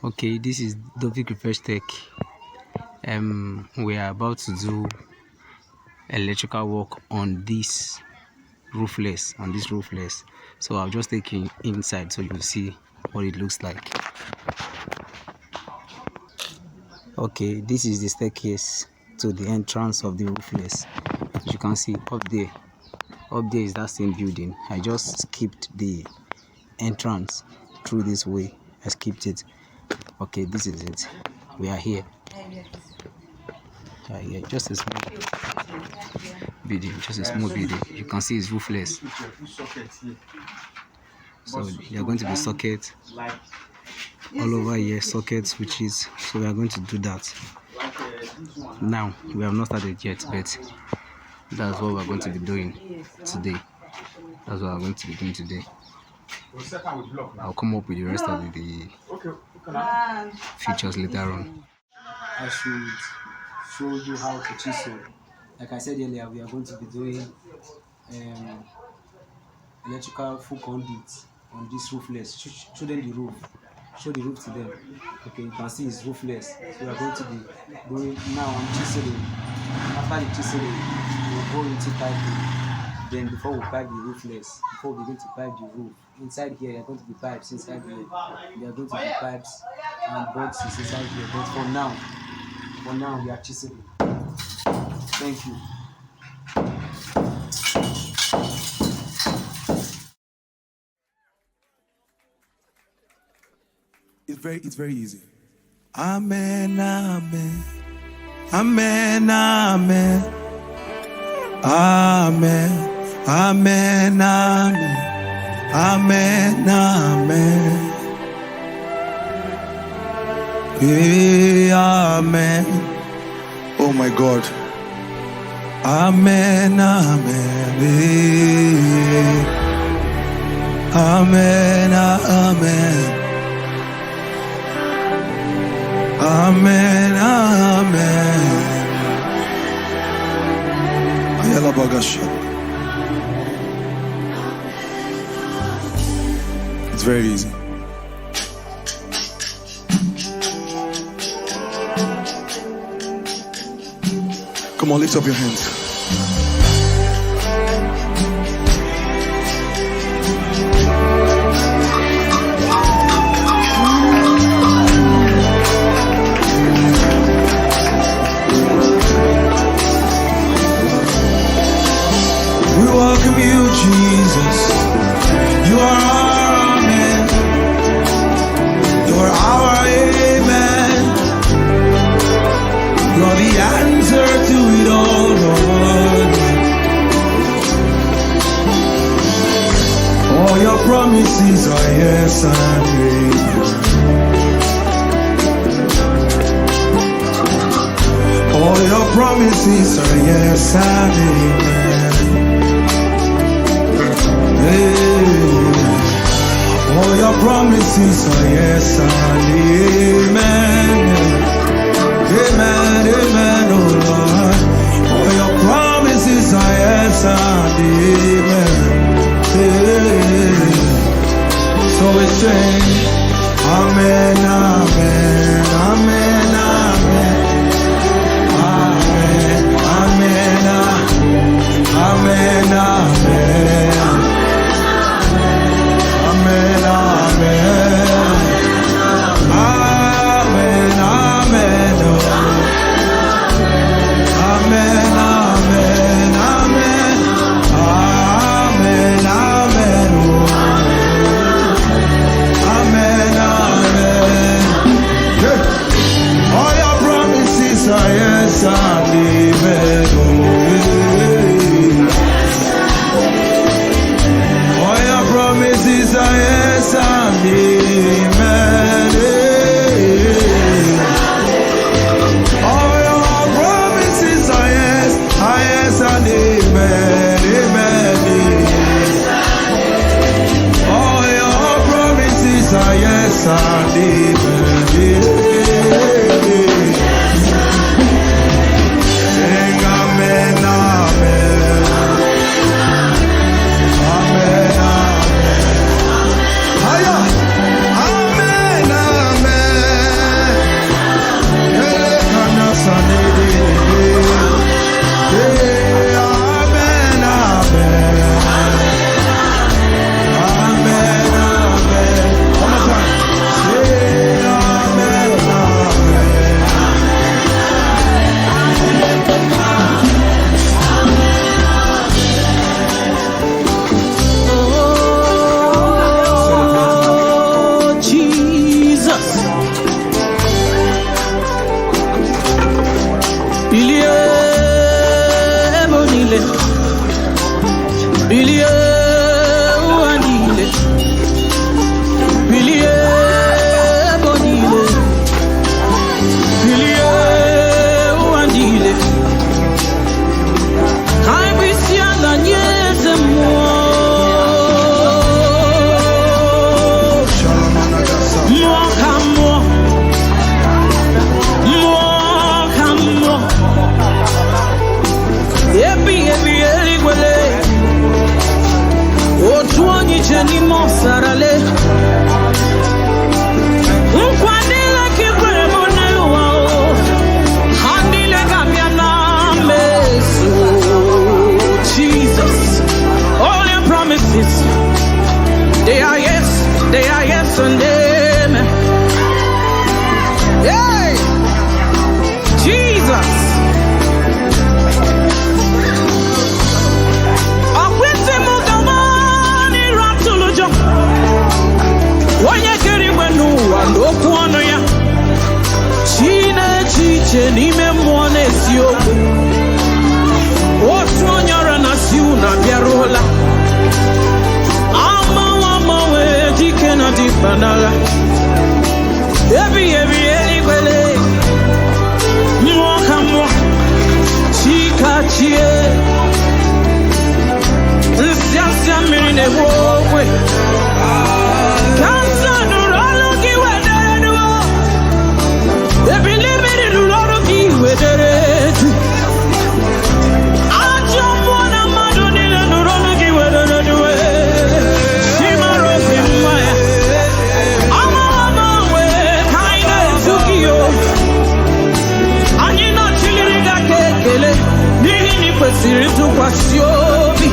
Okay, this is Dovic Refresh Tech. We are about to do electrical work on this roofless. So I'll just take you inside so you'll see what it looks like. Okay, this is the staircase to the entrance of the roofless. As you can see up there is that same building. I just skipped the entrance through this way. I skipped it. Okay, this is it. We are here. Yeah, just a small video, You can see it's roofless. So there are going to be sockets all over here, socket switches. So we are going to do that. Now we have not started yet, but that's what we're going to be doing today. I'll come up with the rest of the features later on. I should show you how to chisel. Like I said earlier, we are going to be doing electrical full conduit on this roofless. Show them the roof. Show the roof to them. Okay, you can see it's roofless. So we are going to be doing now. I'm chiseling. After the chiseling, we'll go into piping. Then before we pipe the roofless, before we begin to pipe the roof, inside here there are going to be pipes inside here. There are going to be pipes and boxes inside here. But for now we are chiseling. Thank you. It's very easy. Amen, amen. Amen, amen. Amen. Amen, amen. Amen, amen. Yeah, amen. Oh my God. Amen, amen. Yeah. Amen, amen. Amen, amen. Ayala Bagasha. It's very easy. Come on, lift up your hands. We welcome you, Jesus. You are our amen. You are our amen. You are the answer to it all, Lord. All your promises are yes and amen. All your promises are yes and amen. All your promises are yes and amen. Amen, amen, oh Lord. All your promises are yes and amen. So we sing, amen, amen, amen, amen. Amen, amen, amen, amen. Amen, amen. Amen, amen. Amen, amen, amen. Amen, amen. Amen, amen. All your promises are yes and amen. Promises are yes and amen. All your promises are yes and amen. Amen. All your promises are yes and amen. Sing amen, amen. Amen. Amen, amen. Jenny Memonesio. What's on your Nasiuna Pierola? Ama way, Dikena di Banala. Every anyway. Mwakamo. Chika chie. Siasia mine wowe. Kansa nurologi wedere. Every limit nurologi wedere. Ajomona madonile nurologi wedere. Shimaro simaya. Ama we kaina zukio. Anina chiliriga kekele. Nini kwesiri tu kwa siobi.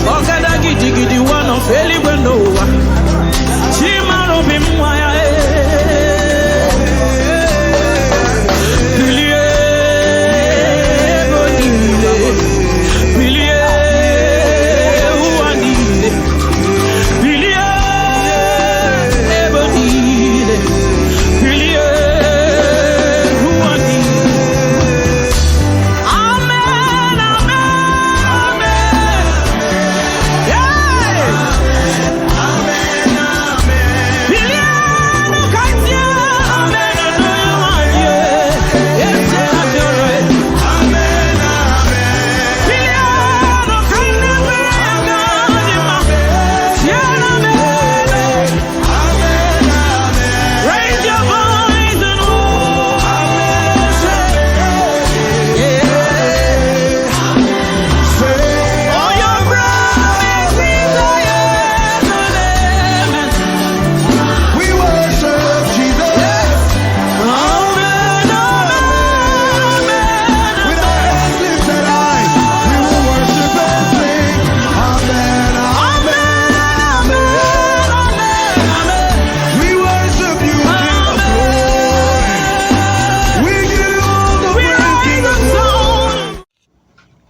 Okada gidi one of Eli Wendoa. Chimaro Bimwaya.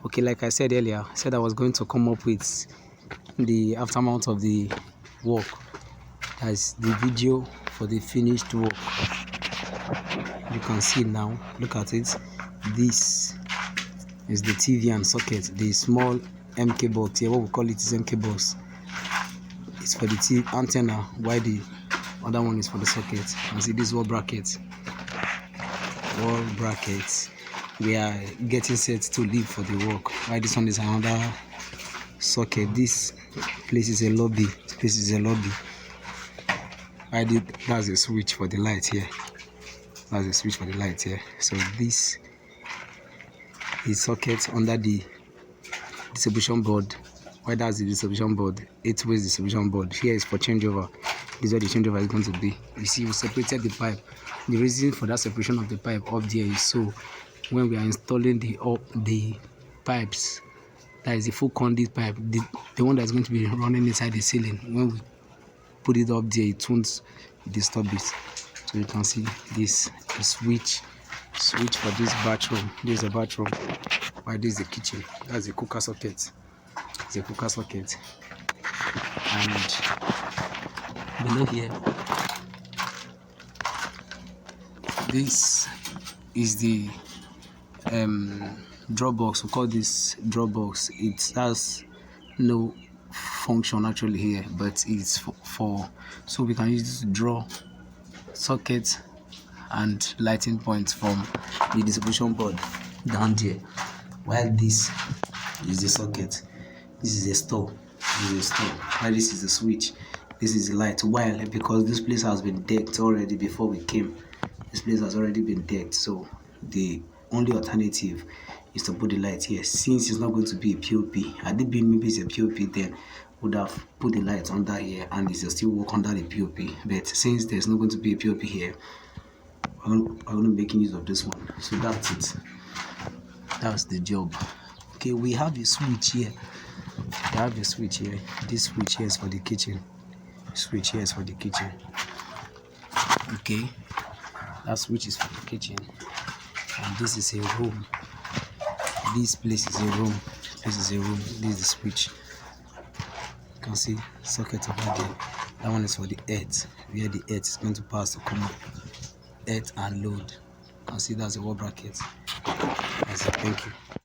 Okay, like I said earlier, I said I was going to come up with the aftermath of the work. That's the video for the finished work. You can see now, look at it. This is the TV and socket, the small MK box here. What we call it is MK box. It's for the TV antenna, while the other one is for the socket. And see this wall bracket. Wall brackets. We are getting set to leave for the work. Why this one is another socket. This place is a lobby. This place is a lobby. That's a switch for the light here. That's a switch for the light here. So this is socket under the distribution board. Why that's the distribution board? 8 ways distribution board. Here is for changeover. This is where the changeover is going to be. You see, we separated the pipe. The reason for that separation of the pipe up there is so when we are installing the pipes, that is the full conduit pipe, the one that's going to be running inside the ceiling, when we put it up there, it won't disturb it. So you can see this switch for this bathroom. This is a bathroom. Why this is the kitchen? That's the cooker socket. It's a cooker socket. And below here, this is the draw box. We call this draw box. It has no function actually here, but it's for so we can use this to draw sockets and lighting points from the distribution board down there. While this is the socket, this is a store. This is a store. While this is the switch, this is the light. While because this place has been decked already before we came, this place has already been decked, so the only alternative is to put the light here. Since it's not going to be a POP, had it been maybe it's a POP, then would have put the light under here and it's still work under the POP. But since there's not going to be a POP here, I'm going to be making use of this one. So that's it. That's the job. Okay, we have a switch here. We have a switch here. This switch here is for the kitchen. Switch here is for the kitchen. Okay, that switch is for the kitchen. And this is a room. This place is a room. This is a room. This is the switch. You can see socket over there. That one is for the earth. where the earth is going to pass to come up. Earth and load. You can see that's a wall bracket. That's it. Thank you.